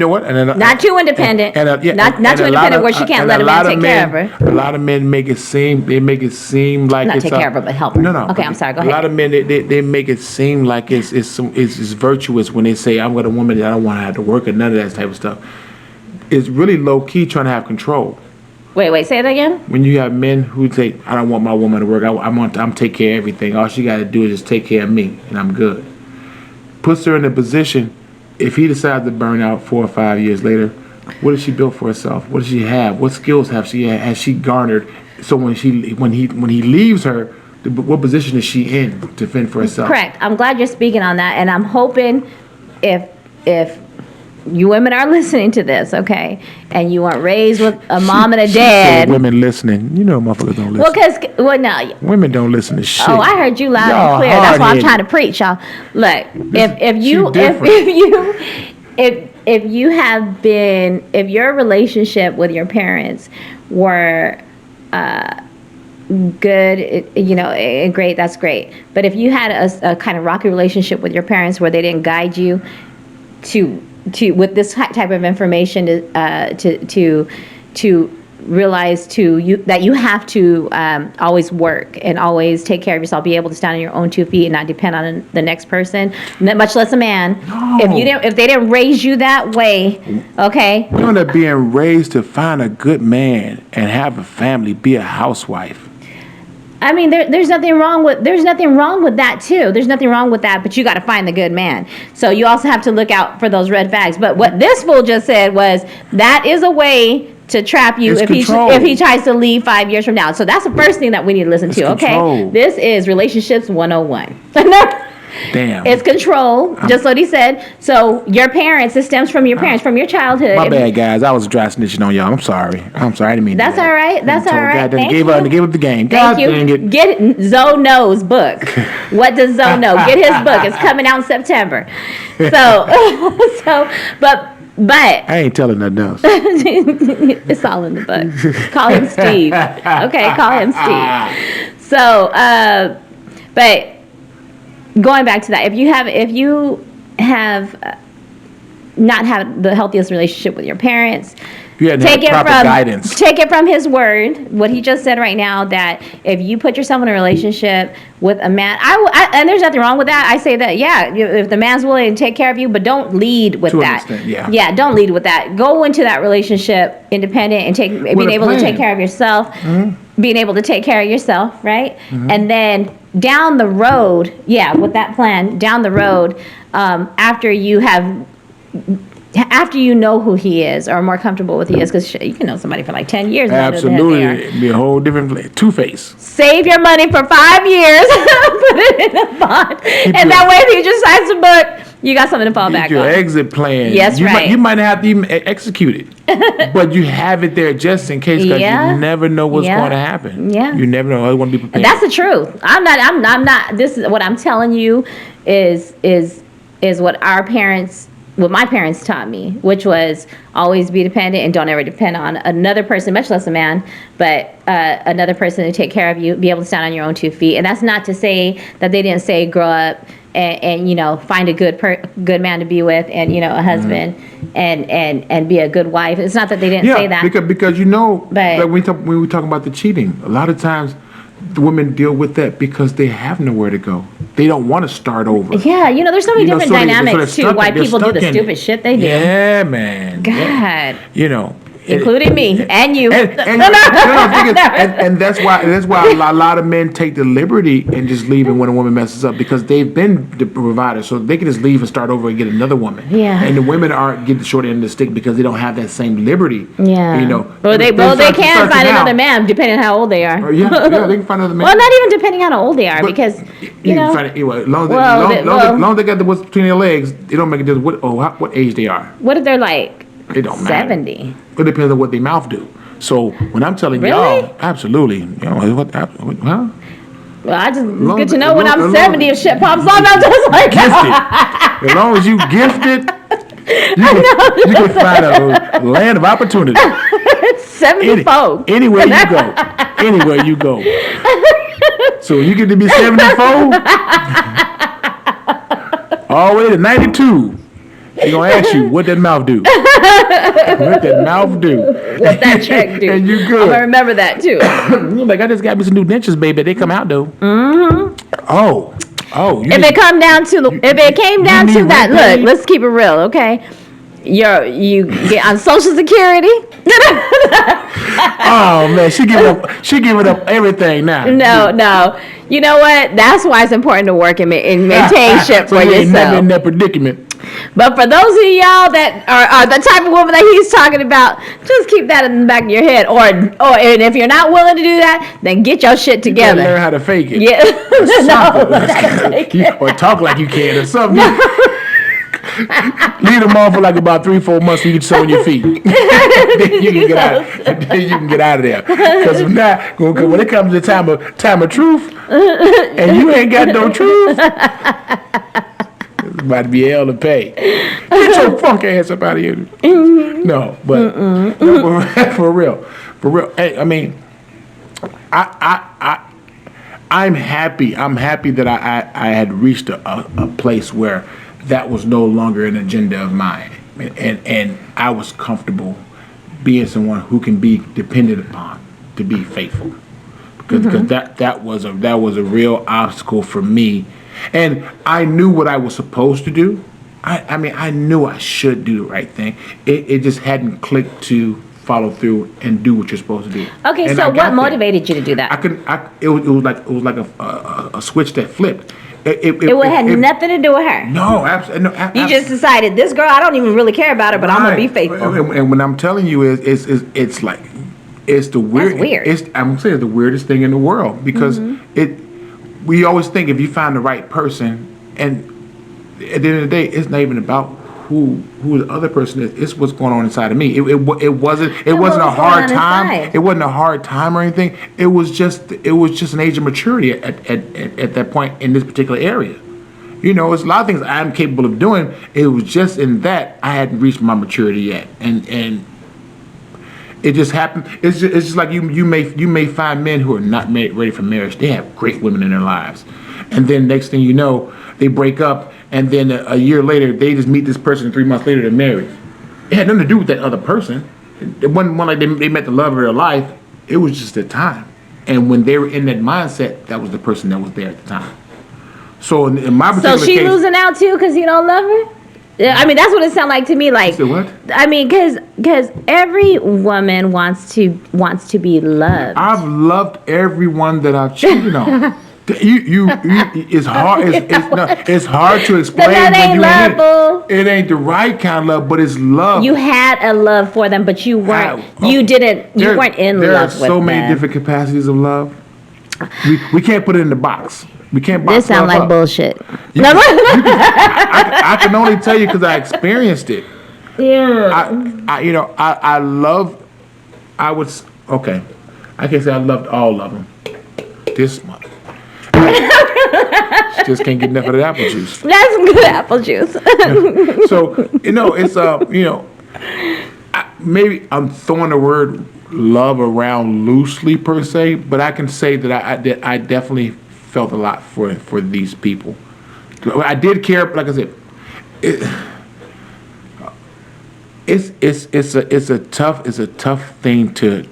what? And then, not too independent. Not too independent where she can't let a man take care of her. A lot of men make it seem like not it's take care of her, but help her. No. Okay, I'm sorry. Go ahead. A lot of men they make it seem like it's virtuous when they say, I'm with a woman that I don't want to have to work or none of that type of stuff. It's really low key trying to have control. Wait, say that again. When you have men who say, I don't want my woman to work, I'm take care of everything. All she got to do is just take care of me, and I'm good. Puts her in a position, if he decides to burn out 4 or 5 years later, what has she built for herself? What does she have? What skills has she garnered? So when he leaves her, what position is she in to fend for herself? Correct. I'm glad you're speaking on that, and I'm hoping if you women are listening to this, okay, and you weren't raised with a mom and a dad. Women listening, motherfuckers don't listen. No. Women don't listen to shit. Oh, I heard you loud and clear. That's why I'm trying to preach, y'all. Look, if your relationship with your parents were good, and great, that's great. But if you had a kind of rocky relationship with your parents where they didn't guide you to with this type of information to realize that you have to always work and always take care of yourself, be able to stand on your own 2 feet and not depend on the next person, much less a man. No. If they didn't raise you that way, okay. You know that being raised to find a good man and have a family, be a housewife. I mean, there's nothing wrong with that too. There's nothing wrong with that, but you got to find the good man. So you also have to look out for those red flags. But what this fool just said was that is a way to trap you if he tries to leave 5 years from now. So that's the first thing that we need to listen to. Control. Okay, this is relationships 101. Damn. It's control, just what he said. So your parents, it stems from your parents, from your childhood. My bad, guys. I was dry snitching on y'all. I'm sorry. I didn't mean That's that. all right. That's all right. Thank you. Gave up the game. Thank God you. dang it. Get Zoe Knows book. What does Zoe know? Get his book. It's coming out in September. But I ain't telling nothing else. it's all in the book. Call him Steve. Okay, call him Steve. So, but going back to that, if you have not had the healthiest relationship with your parents, You hadn't had proper guidance. Take it from his word, what he just said right now, that if you put yourself in a relationship with a man, and there's nothing wrong with that. I say that, yeah, if the man's willing to take care of you, but don't lead with To an that. extent, yeah. Yeah, don't lead with that. Go into that relationship independent and being able to take care of yourself, being able to take care of yourself, right? And then down the road, with that plan, down the road, after you know who he is or are more comfortable with who he is, because you can know somebody for like 10 years. Absolutely. It'd be a whole different Two-Face. Save your money for 5 years, put it in a bond, and that way if you just sign some book, you got something to fall back Your on. exit plan. Yes, right. You might not have to even execute it, but you have it there just in case, because you never know what's going to happen. Yeah. You never know. I want to be prepared. That's the truth. I'm not. This is what I'm telling you is what my parents taught me, which was always be dependent and don't ever depend on another person, much less a man, but another person to take care of you, be able to stand on your own 2 feet. And that's not to say that they didn't say grow up and find a good man to be with, and a husband, and be a good wife. It's not that they didn't say that. Because like when we talk about the cheating, a lot of times the women deal with that because they have nowhere to go. They don't want to start over. Yeah, there's so many different dynamics too. Why people do the stupid shit they do. Yeah, man. God. Yeah. Including me and you. And that's why a lot of men take the liberty and just leave when a woman messes up, because they've been the provider, so they can just leave and start over and get another woman. Yeah. And the women get the short end of the stick because they don't have that same liberty. Yeah. Well, they can find another man depending on how old they are. They can find another man. Well, not even depending on how old they are, because you can find it anyway. As long as they got what's between their legs, it don't make a difference what age they are. What if they're like it don't matter. 70? It depends on what their mouth do. So when I'm telling y'all, absolutely, Well, it's good to know when I'm 70 if shit pops off, I'm just like gifted. As long as you gifted, you can find a land of opportunity. 74. Anywhere you go. So you get to be 74, all the way to 92. They're going to ask you, what that mouth do? What that mouth do? What that check do? And you good. I'm going to remember that, too. Like, I just got me some new dentures, baby. They come out, though. Oh. If it came down to that, look, let's keep it real, okay? You get on Social Security. Oh man, she giving up everything now. No. You know what? That's why it's important to work and maintain shit for you yourself. Ain't never in that predicament. But for those of y'all that are the type of woman that he's talking about, just keep that in the back of your head. And if you're not willing to do that, then get your shit together. You learn how to fake it. Yeah. Or talk like you can or something. Leave them on for like about 3-4 months so you can sew on your feet. Then you can get out of there. Because when it comes to time of truth, and you ain't got no truth, it's about to be hell to pay. Get your funk ass up out of here. No, but for real. Hey, I mean, I'm happy. I'm happy that I had reached a place where that was no longer an agenda of mine, and I was comfortable being someone who can be depended upon to be faithful, because that was a real obstacle for me, and I knew what I was supposed to do. I knew I should do the right thing. It just hadn't clicked to follow through and do what you're supposed to do. Okay, and so what motivated you to do that? It was like a switch that flipped. It had nothing to do with her. No, absolutely. No, you just decided, this girl, I don't even really care about her, but I'm gonna be faithful. And when I'm telling you, it's like it's the weird. That's weird. I'm saying it's the weirdest thing in the world, because we always think if you find the right person, and at the end of the day, it's not even about who the other person is. It's what's going on inside of me. It wasn't a hard time. It wasn't a hard time or anything. It was just an age of maturity at that point in this particular area. You know, it's a lot of things I'm capable of doing. It was just in that I hadn't reached my maturity yet, and it just happened. It's just like you may find men who are not ready for marriage. They have great women in their lives, and then next thing you know, they break up, and then a year later they just meet this person. 3 months later, they're married. It had nothing to do with that other person. It wasn't like they met the love of their life. It was just the time, and when they were in that mindset, that was the person that was there at the time. So in my particular case, so she losing out too because you don't love her. Yeah, I mean, that's what it sounds like to me. Like, you said what? I mean, because every woman wants to be loved. I've loved everyone that I've cheated on. It's hard. It's hard to explain. But that ain't love, it ain't the right kind of love, but it's love. You had a love for them, but you weren't. You weren't in love with them. There are so many different capacities of love. We can't put it in the box. We can't box. This sounds like bullshit. I can only tell you because I experienced it. Yeah. Okay. I can't say I loved all of them. This month. Just can't get enough of the apple juice. That's good apple juice. So, maybe I'm throwing the word love around loosely per se, but I can say that I definitely felt a lot for these people. I did care, like I said, it's a tough thing to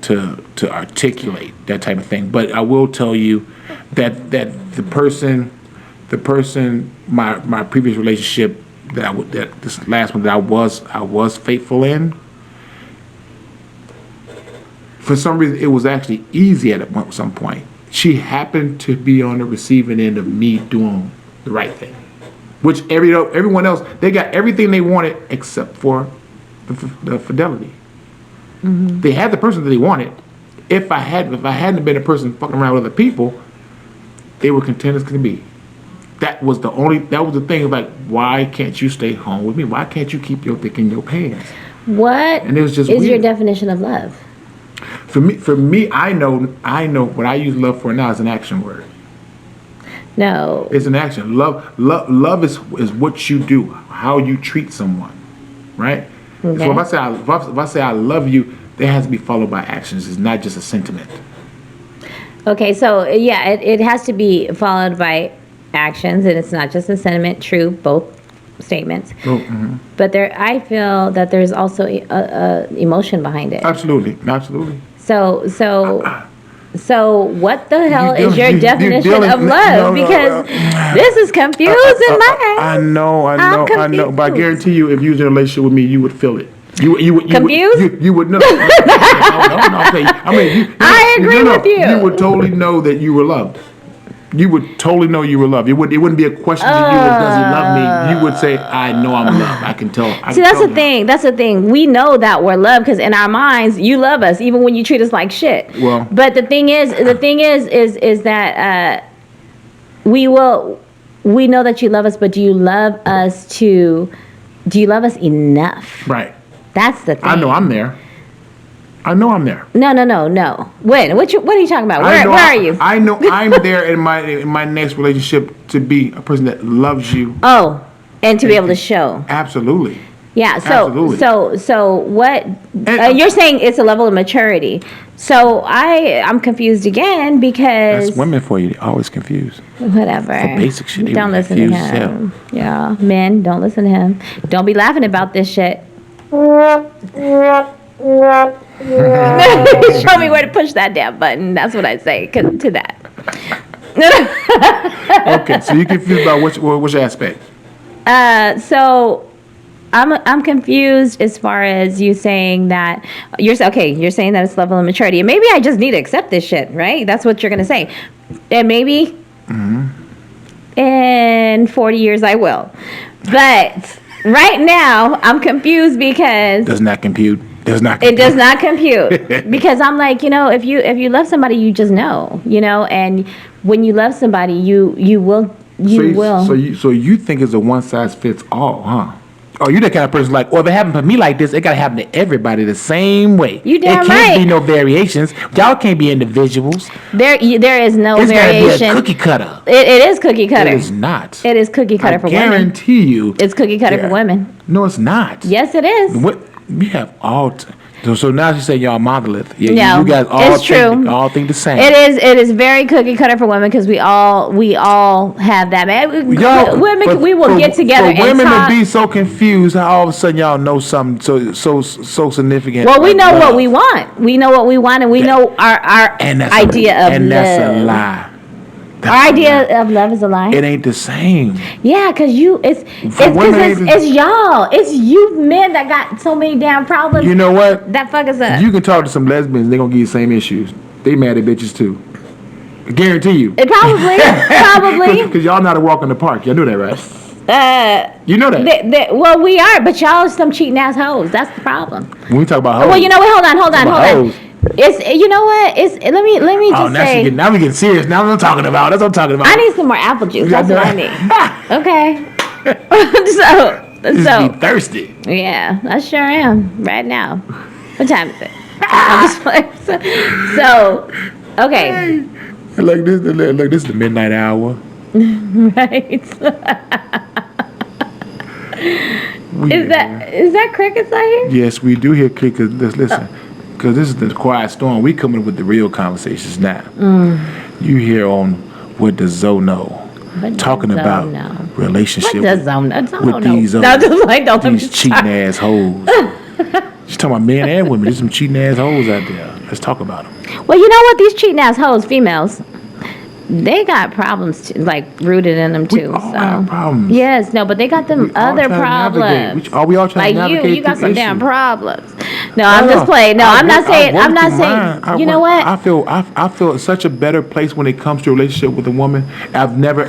articulate, that type of thing. But I will tell you that the person, my previous relationship that this last one that I was faithful in. For some reason, it was actually easy at some point. She happened to be on the receiving end of me doing the right thing, which everyone else, they got everything they wanted except for the fidelity. Mm-hmm. They had the person that they wanted. If I hadn't been a person fucking around with other people, they were content as could be. That was the thing. Like, why can't you stay home with me? Why can't you keep your dick in your pants? What and it was just is weird. Your definition of love? For me, I know what I use love for now is an action word. No, it's an action. Love is what you do, how you treat someone, right? Okay. So if I say I love you, that has to be followed by actions. It's not just a sentiment. Okay, so yeah, it has to be followed by actions, and it's not just a sentiment. True, both statements. Oh, mm-hmm. But I feel that there's also a emotion behind it. Absolutely. So what the hell is your definition of love? Because this is confusing my I know. But I guarantee you, if you was in a relationship with me, you would feel it. You confused? You would know. No. I agree with you. You would totally know that you were loved. You would totally know you were loved. It wouldn't be a question to you of does he love me. You would say, I know I'm loved. I can tell. See, that's the thing. That's the thing. We know that we're loved because in our minds, you love us even when you treat us like shit. Well, but the thing is that we know that you love us, but do you love us enough? Right. That's the thing. I know I'm there. No. When? What are you talking about? Where are you? I know I'm there in my next relationship to be a person that loves you. Oh, and to be able to show. Absolutely. Yeah. So what? You're saying it's a level of maturity. So I'm confused again because that's women for you. They're always confused. Whatever. For basic shit. Don't listen to him. Yeah, men, don't listen to him. Don't be laughing about this shit. Show me where to push that damn button. That's what I say to that. Okay, so you're confused about which aspect? So I'm confused as far as you saying that you're saying that it's level of maturity, and maybe I just need to accept this shit, right? That's what you're gonna say, and maybe in 40 years I will, but right now I'm confused because does not compute. It does not compute because I'm like, if you love somebody, you just know, and when you love somebody, you will you will. So you think it's a one size fits all, huh? Oh, you the kind of person like, well, if it happened to me like this, it gotta happen to everybody the same way. You damn It can't right. be no variations. Y'all can't be individuals. There is no It's variation. gotta be a cookie cutter. It is cookie cutter. It is not. It is cookie cutter for women. I guarantee you. It's cookie cutter for Yeah. women. No, it's not. Yes, it is. What we have all. So now you say y'all monolith. Yeah, No, you guys all it's true. all think the same. It is very cookie cutter for women because we all have that. Man, women, we will get together and women talk. to be so confused how all of a sudden y'all know something so significant. Well, we like know love. what we want. We know what we want, and we know our idea of love. And that's a lie. Our idea of love is a lie. It ain't the same. Yeah, because it's y'all. It's you men that got so many damn problems. You know what? That fuck us up. You can talk to some lesbians, they're gonna give you the same issues. They mad at bitches too. I guarantee you. Probably. Because y'all not a walk in the park. Y'all know that, right? You know that. Well, we are, but y'all are some cheating ass hoes. That's the problem. When we talk about hoes. Well, you know what? Hold on. Hoes. It's you know what? It's let me just say. Now we getting serious. Now that's what I'm talking about. That's what I'm talking about. I need some more apple juice. That's what I need. Okay. so be thirsty. Yeah, I sure am right now. What time is it? I'm just playing. So okay. Look, this is the midnight hour. Right. Is that crickets out here? Yes, we do hear crickets. Listen. Because this is the quiet storm. We coming with the real conversations now. You hear on What Does Zoe Know? Talking about relationship with these cheating ass hoes. She's talking about men and women. There's some cheating ass hoes out there. Let's talk about them. Well, you know what? These cheating ass hoes, females, they got problems like rooted in them too. We all have problems. Yes, no, but they got them other problems. We all trying to navigate you got some damn issues. problems. No, I'm just playing. No, I'm not saying. You know what? I feel such a better place when it comes to a relationship with a woman. I've never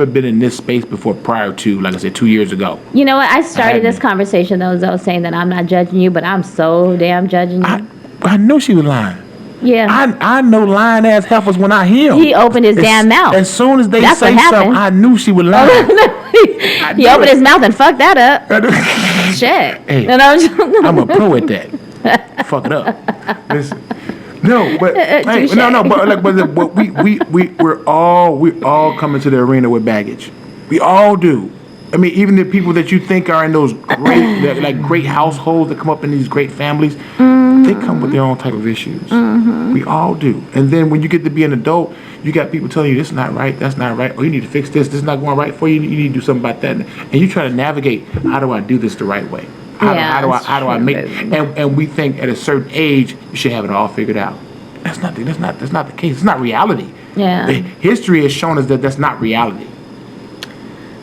been in this space before prior to, like I said, 2 years ago. You know what? I started this conversation though, saying that I'm not judging you, but I'm so damn judging you. I know she was lying. Yeah. I know lying ass heifers when I hear him. He opened his damn mouth. As soon as they say something, I knew she was lying. He opened his mouth and fucked that up. Shit. Hey, I'm a pro at that. Fuck it up. Listen. No, but we're all coming to the arena with baggage. We all do. I mean, even the people that you think are in those great households that come up in these great families, they come with their own type of issues. We all do. And then when you get to be an adult, you got people telling you this is not right, that's not right, or you need to fix this, this is not going right for you, you need to do something about that. And you try to navigate, how do I do this the right way? How do I make it? And we think at a certain age you should have it all figured out. That's not the case. It's not reality. Yeah. History has shown us that that's not reality.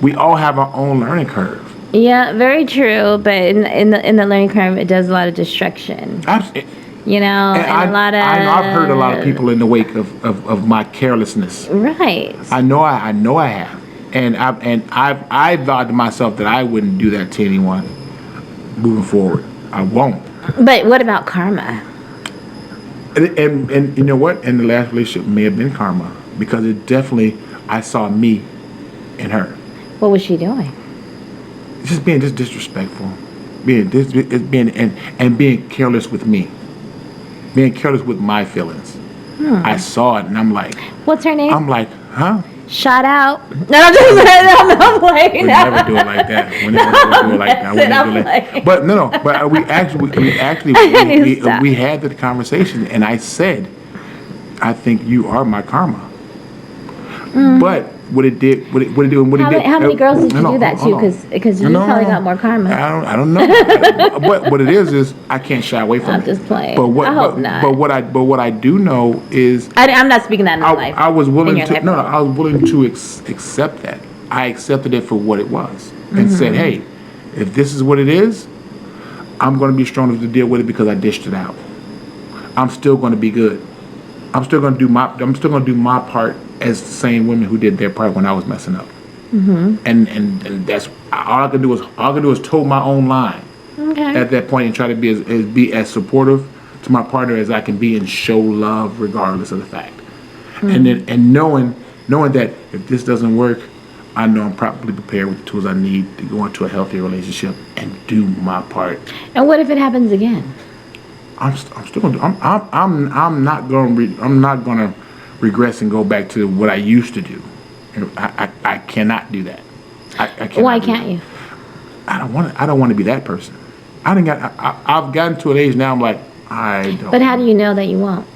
We all have our own learning curve. Yeah, very true. But in the learning curve, it does a lot of destruction. Absolutely. You know, and a lot of. I've heard a lot of people in the wake of my carelessness. Right. I know I have, and I've vowed to myself that I wouldn't do that to anyone. Moving forward, I won't. But what about karma? And you know what? And the last relationship may have been karma because it definitely I saw me in her. What was she doing? Just being disrespectful, being careless with me, being careless with my feelings. I saw it and I'm like, what's her name? I'm like, huh? Shout out. No, I'm just I'm playing. We never do it like that. We never do it like that. But no. But we had the conversation, and I said, I think you are my karma. But what it did. How many girls did you do that to? Because you probably got more karma. I don't know. But what it is I can't shy away from it. I'm just playing. I hope not. But what I do know is I'm not speaking that in life. I was willing to. No, I was willing to accept that. I accepted it for what it was and said, hey, if this is what it is, I'm going to be strong enough to deal with it because I dished it out. I'm still going to be good. I'm still going to do my part as the same women who did their part when I was messing up. And that's all I could do is toe my own line at that point and try to be as supportive to my partner as I can be and show love regardless of the fact. And knowing knowing that if this doesn't work, I know I'm properly prepared with the tools I need to go into a healthier relationship and do my part. And what if it happens again? I'm still gonna do. I'm not gonna regress and go back to what I used to do. I cannot do that. I cannot. Why do can't that. you? I don't want to be that person. I've gotten to an age now. I'm like, I don't. But how do you know that you won't?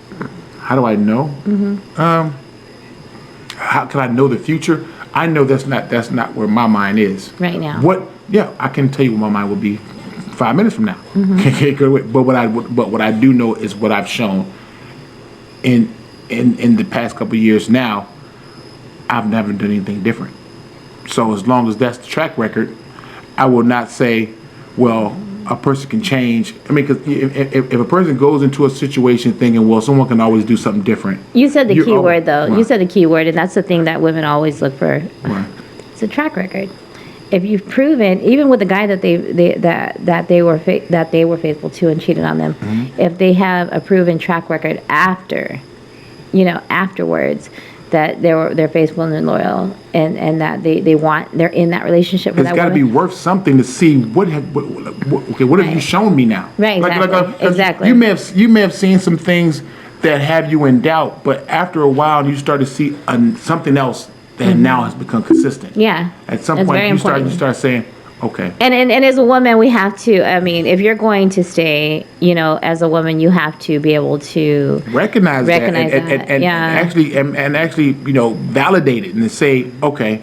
How do I know? How can I know the future? I know that's not where my mind is Right now. Yeah, I can tell you where my mind will be 5 minutes from now. But what I do know is what I've shown in the past couple of years now. I've never done anything different. So as long as that's the track record, I will not say, well, a person can change. I mean, because if a person goes into a situation thinking, well, someone can always do something different. You said the key word, though. Right. You said the key word, and that's the thing that women always look for. Right. It's a track record. If you've proven, even with the guy that they were faithful to and cheated on them, if they have a proven track record afterwards, that they're faithful and loyal, and that they're in that relationship with It's that got to woman. be worth something to see what have you shown me now? Right, exactly. 'cause Exactly. You may have seen some things that have you in doubt, but after a while you start to see something else that now has become consistent. Yeah. At some It's point very you important. start saying, okay. And as a woman, we have to. I mean, if you're going to stay, as a woman, you have to be able to Recognize that and yeah. actually validate it and say, okay,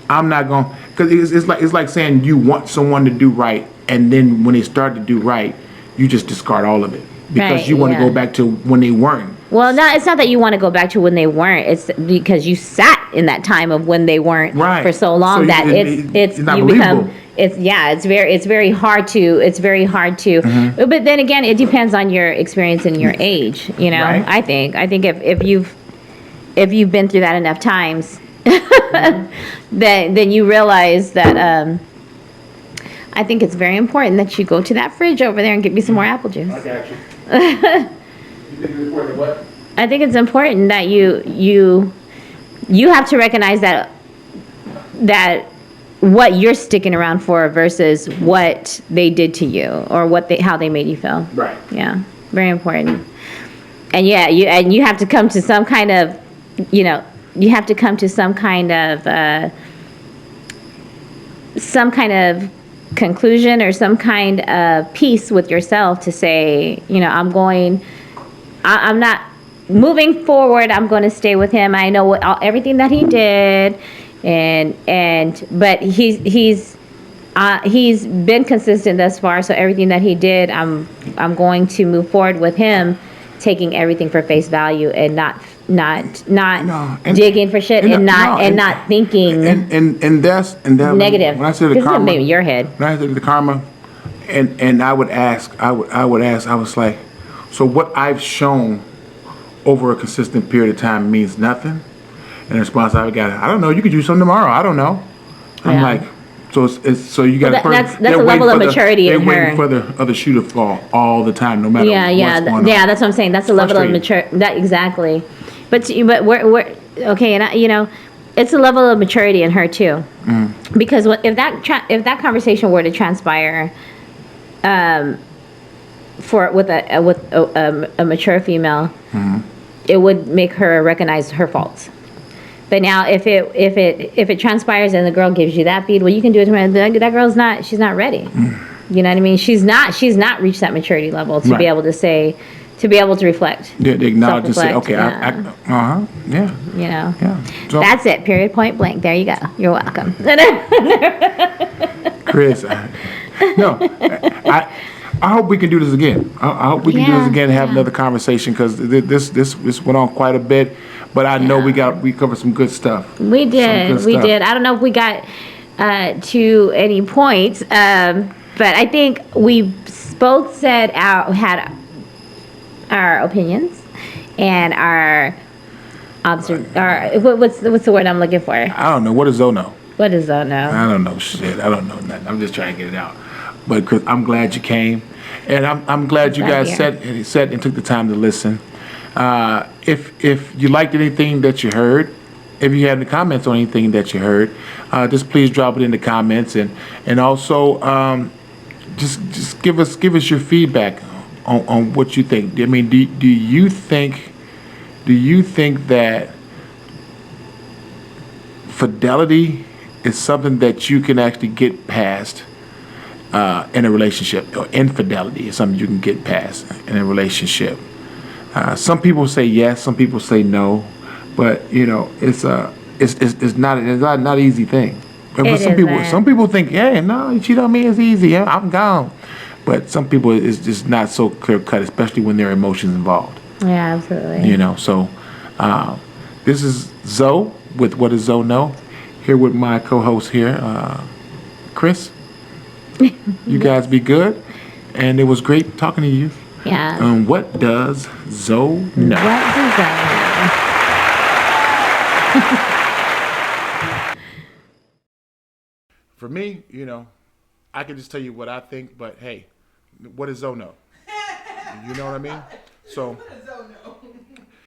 I'm not going, because it's like saying you want someone to do right, and then when they start to do right, you just discard all of it because Right, you want to yeah. go back to when they weren't. Well, no, it's not that you want to go back to when they weren't. It's because you sat in that time of when they weren't Right. for so long So that it's not you believable. become. It's very hard to. But then again, it depends on your experience and your age. Right. I think if you've been through that enough times, then you realize that. I think it's very important that you go to that fridge over there and get me some more apple juice. I got you. You think it's important what? I think it's important that you have to recognize that what you're sticking around for versus what they did to you or how they made you feel. Right. Yeah, very important. And yeah, you have to come to some kind of, some kind of conclusion or some kind of peace with yourself to say, I'm not moving forward. I'm going to stay with him. I know everything that he did, but he's been consistent thus far. So everything that he did, I'm going to move forward with him, taking everything for face value and not digging for shit and not thinking and that's negative. When I said the This is karma, maybe your head. when I said the karma, and I would ask, I was like, so what I've shown over a consistent period of time means nothing? And the response I got, I don't know. You could do something tomorrow. I don't know. I'm Yeah. like, so you got Well, that's a level of maturity in her. They're waiting for the other shoe to fall all the time, no matter what's going on. Yeah. That's what I'm saying. That's a level of Frustrating. mature. That exactly. But we're okay, and it's a level of maturity in her too, because if that conversation were to transpire, with a mature female, it would make her recognize her faults. But now, if it transpires and the girl gives you that bead, well, you can do it to her. That girl's she's not ready. You know what I mean? She's not reached that maturity level to be able to say, to be able to reflect. Yeah, to acknowledge and say, Self-reflect, okay, yeah. Yeah. So, That's it. Period. Point blank. There you go. You're welcome. Chris, I hope we can do this again. I hope we can do this again and have another conversation because this went on quite a bit, but I know we covered some good stuff. We did. I don't know if we got to any points, but I think we both had our opinions and what's the word I'm looking for? I don't know. What does Zoe know? What does Zoe know? I don't know shit. I don't know nothing. I'm just trying to get it out. But Chris, I'm glad you came, and I'm glad you guys sat and took the time to listen. If you liked anything that you heard, if you have any comments on anything that you heard, just please drop it in the comments, and also just give us your feedback on what you think. I mean, do you think that fidelity is something that you can actually get past in a relationship, or infidelity is something you can get past in a relationship? Some people say yes, some people say no, but it's not not an easy thing. But It some isn't. people think, yeah, no, you cheat on me, it's easy, yeah, I'm gone. But some people it's just not so clear cut, especially when there are emotions involved. Yeah, absolutely. So uh, this is Zoe with What Does Zoe Know? Here with my co-host here, Chris. You guys be good, and it was great talking to you. Yeah. What does Zoe What know? does that For me, I can just tell you what I think, but hey, what does Zoe know? You know what I mean? So